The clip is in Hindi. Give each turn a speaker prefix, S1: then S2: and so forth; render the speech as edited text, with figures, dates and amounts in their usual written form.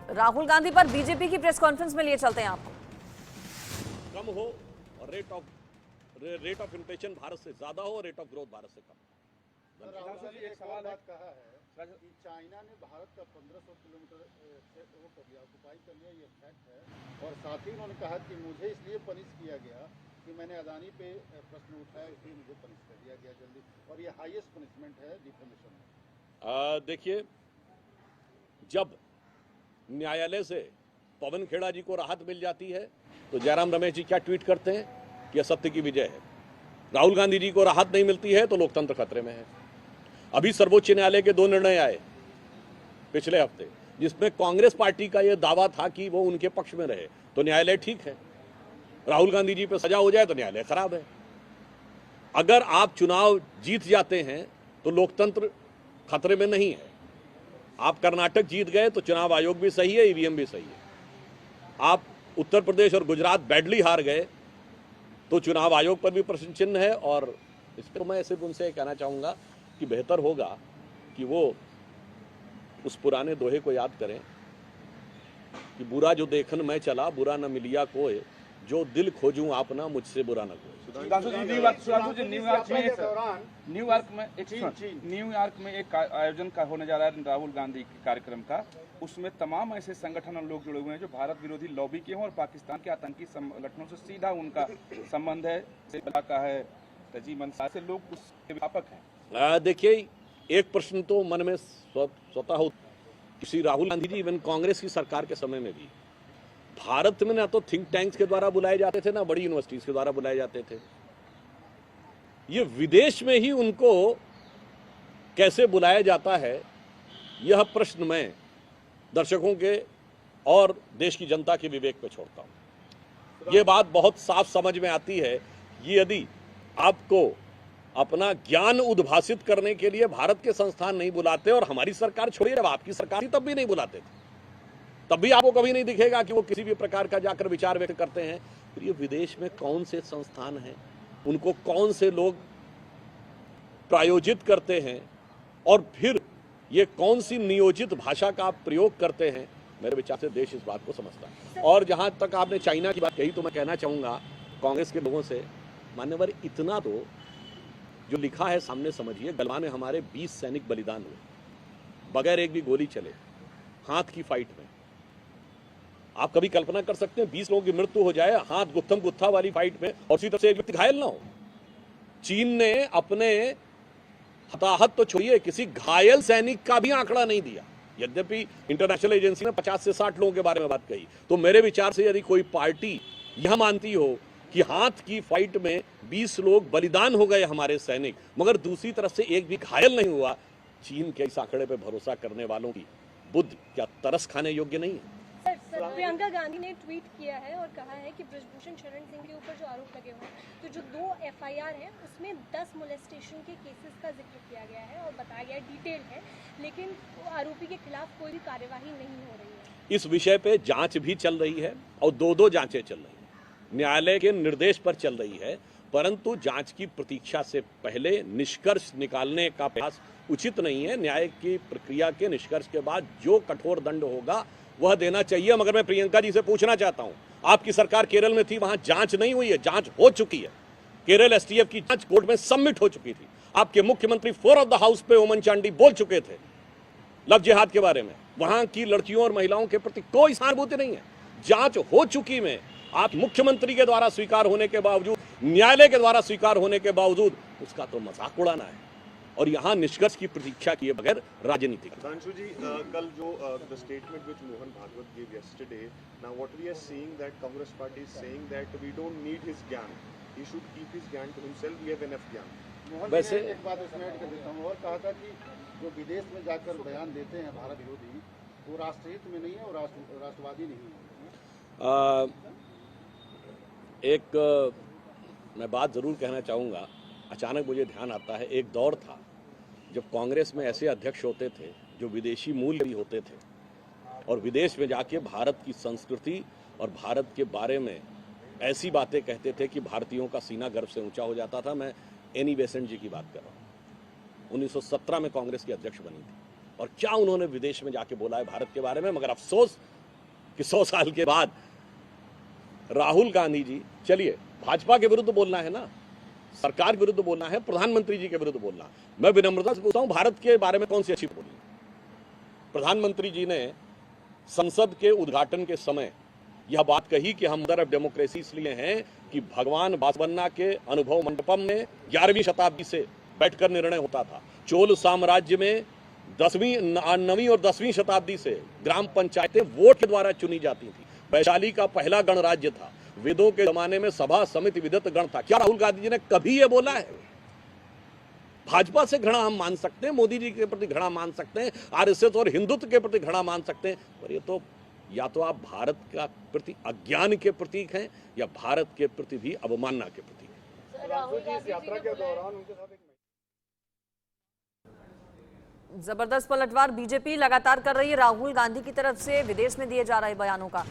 S1: राहुल गांधी पर बीजेपी की प्रेस कॉन्फ्रेंस में लिए चलते हैं आपको।
S2: कम हो और रेट ऑफ इन्फ्लेशन भारत से ज्यादा हो और रेट ऑफ ग्रोथ भारत से कम।
S3: राहुल गांधी एक सवाल बात कहा है कि चाइना ने भारत का 1500 किलोमीटर से वो कर लिया, ऑक्युपाई कर लिया, ये फैक्ट है। और साथ ही उन्होंने कहा कि मुझे इसलिए पनिश किया गया कि मैंने अदानी पे प्रश्न उठाया, इसलिए मुझे पनिश कर दिया गया जल्दी, और ये हाईएस्ट पनिशमेंट है डिफेमेशन में।
S2: देखिए, जब न्यायालय से पवन खेड़ा जी को राहत मिल जाती है तो जयराम रमेश जी क्या ट्वीट करते हैं कि असत्य की विजय है। राहुल गांधी जी को राहत नहीं मिलती है तो लोकतंत्र खतरे में है। अभी सर्वोच्च न्यायालय के 2 निर्णय आए पिछले हफ्ते, जिसमें कांग्रेस पार्टी का यह दावा था कि वो उनके पक्ष में रहे, तो न्यायालय ठीक है। राहुल गांधी जी पे सजा हो जाए तो न्यायालय खराब है। अगर आप चुनाव जीत जाते हैं तो लोकतंत्र खतरे में नहीं है। आप कर्नाटक जीत गए तो चुनाव आयोग भी सही है, ईवीएम भी सही है। आप उत्तर प्रदेश और गुजरात बैडली हार गए तो चुनाव आयोग पर भी प्रश्न चिन्ह है। और इस पर मैं सिर्फ उनसे कहना चाहूंगा कि बेहतर होगा कि वो उस पुराने दोहे को याद करें कि बुरा जो देखन मैं चला, बुरा न मिलिया कोई, जो दिल खोजूं आपना, मुझसे बुरा न कोई।
S4: न्यूयॉर्क में एक आयोजन का होने जा रहा है राहुल गांधी के कार्यक्रम का। उसमें तमाम ऐसे संगठन और लोग जुड़े हुए हैं जो भारत विरोधी लॉबी के हों और पाकिस्तान के आतंकी संगठनों से सीधा उनका संबंध है, का है, तजी मनसा से लोग उसके व्यापक हैं।
S2: देखिए, एक प्रश्न तो मन में स्वतः हो, श्री राहुल गांधी जी इवन कांग्रेस की सरकार के समय में भी भारत में ना तो थिंक टैंक्स के द्वारा बुलाए जाते थे, ना बड़ी यूनिवर्सिटीज के द्वारा बुलाए जाते थे। ये विदेश में ही उनको कैसे बुलाया जाता है, यह प्रश्न मैं दर्शकों के और देश की जनता के विवेक पे छोड़ता हूं। यह बात बहुत साफ समझ में आती है कि यदि आपको अपना ज्ञान उद्भासित करने के लिए भारत के संस्थान नहीं बुलाते, और हमारी सरकार छोड़िए, जब आपकी सरकार थी तब भी नहीं बुलाते थे, तब भी आपको कभी नहीं दिखेगा कि वो किसी भी प्रकार का जाकर विचार व्यक्त करते हैं। फिर ये विदेश में कौन से संस्थान हैं, उनको कौन से लोग प्रायोजित करते हैं, और फिर ये कौन सी नियोजित भाषा का आप प्रयोग करते हैं, मेरे विचार से देश इस बात को समझता है। और जहां तक आपने चाइना की बात कही तो मैं कहना चाहूंगा कांग्रेस के लोगों से, मान्यवर, इतना तो जो लिखा है सामने समझिए। गलवान में हमारे 20 सैनिक बलिदान हुए, बगैर एक भी गोली चले, हाथ की फाइट में। आप कभी कल्पना कर सकते हैं 20 लोगों की मृत्यु हो जाए हाथ गुत्थम गुत्था वाली फाइट में, और उसी तरह से एक व्यक्ति घायल ना हो। चीन ने अपने हताहत तो छोड़िए, किसी घायल सैनिक का भी आंकड़ा नहीं दिया, यद्यपि इंटरनेशनल एजेंसी ने 50 से 60 लोगों के बारे में बात कही। तो मेरे विचार से यदि कोई पार्टी यह मानती हो कि हाथ की फाइट में 20 लोग बलिदान हो गए हमारे सैनिक, मगर दूसरी तरफ से एक भी घायल नहीं हुआ, चीन के इस आंकड़े पे भरोसा करने वालों की बुद्धि क्या तरस खाने योग्य नहीं है?
S5: प्रियंका गांधी ने ट्वीट किया है और कहा है कि ब्रजभूषण शरण सिंह के ऊपर जो आरोप लगे हुए हैं, तो जो 2 FIR हैं उसमें 10 मोलेस्टेशन के केसेस का जिक्र किया गया है और बताया गया डिटेल है, लेकिन आरोपी के खिलाफ कोई भी कार्यवाही नहीं हो रही है।
S2: इस विषय पे जांच भी चल रही है और 2 जांचें चल रही है, न्यायालय के निर्देश पर चल रही है। परंतु जांच की प्रतीक्षा से पहले निष्कर्ष निकालने का प्रयास उचित नहीं है। न्याय की प्रक्रिया के निष्कर्ष के बाद जो कठोर दंड होगा वह देना चाहिए। मगर मैं प्रियंका जी से पूछना चाहता हूं, आपकी सरकार केरल में थी, वहां जांच नहीं हुई है? जांच हो चुकी है। केरल STF की जांच कोर्ट में सबमिट हो चुकी थी। आपके मुख्यमंत्री फ्लोर ऑफ द हाउस पे ओमन चांडी बोल चुके थे लव जिहाद के बारे में। वहां की लड़कियों और महिलाओं के प्रति कोई सहानुभूति नहीं है। जांच हो चुकी में आप मुख्यमंत्री के द्वारा स्वीकार होने के बावजूद, न्यायालय के द्वारा स्वीकार होने के बावजूद उसका तो मजाक उड़ाना है, और यहाँ निष्कर्ष की प्रतीक्षा किए बगैर राजनीति।
S6: Sudhanshu ji, कल जो the statement which Mohan Bhagwat gave yesterday, now what we are seeing that Congress party is saying that we don't need his ज्ञान, he should keep his ज्ञान to himself, we have enough ज्ञान।
S3: वैसे एक बात इसमें ऐड कर देता हूँ, और कहा था कि जो विदेश में जाकर बयान देते हैं भारत विरोधी, वो राष्ट्रहित में नहीं है और राष्ट्रवादी नहीं है।
S2: मैं बात जरूर कहना चाहूँगा, अचानक मुझे ध्यान आता है, एक दौर था जब कांग्रेस में ऐसे अध्यक्ष होते थे जो विदेशी मूल भी होते थे और विदेश में जाके भारत की संस्कृति और भारत के बारे में ऐसी बातें कहते थे कि भारतीयों का सीना गर्व से ऊंचा हो जाता था। मैं एनी बेसेंट जी की बात कर रहा हूँ। 1917 में कांग्रेस की अध्यक्ष बनी थी, और क्या उन्होंने विदेश में जाके बोला है भारत के बारे में। मगर अफसोस कि 100 साल के बाद राहुल गांधी जी, चलिए भाजपा के विरुद्ध बोलना है ना, सरकार के विरुद्ध बोलना है, प्रधानमंत्री जी के विरुद्ध बोलना। मैं विनम्रता से पूछता हूं, भारत के बारे में कौन सी अच्छी बोली? प्रधानमंत्री जी ने संसद के उद्घाटन के समय यह बात कही कि हम मदर ऑफ डेमोक्रेसी इसलिए हैं कि भगवान बासवन्ना के अनुभव मंडपम में 11वीं शताब्दी से बैठकर निर्णय होता था। चोल साम्राज्य में 9वीं और 10वीं शताब्दी से ग्राम पंचायतें वोट के द्वारा चुनी जाती थी। वैशाली का पहला गणराज्य था। वेदों के जमाने में सभा समिति विदत गण था। क्या राहुल गांधी जी ने कभी यह बोला है? भाजपा से घृणा हम मान सकते हैं, मोदी जी के प्रति घृणा मान सकते हैं, आरएसएस और हिंदुत्व के प्रति घृणा मान सकते हैं, पर ये तो या तो आप भारत का प्रति अज्ञान के प्रतीक हैं या भारत के प्रति भी अवमानना के प्रतीक हैं।
S3: राहुल जी इस यात्रा के दौरान उनके साथ एक
S1: जबरदस्त पलटवार बीजेपी लगातार कर रही है राहुल गांधी की तरफ से विदेश में दिए जा रहे बयानों का।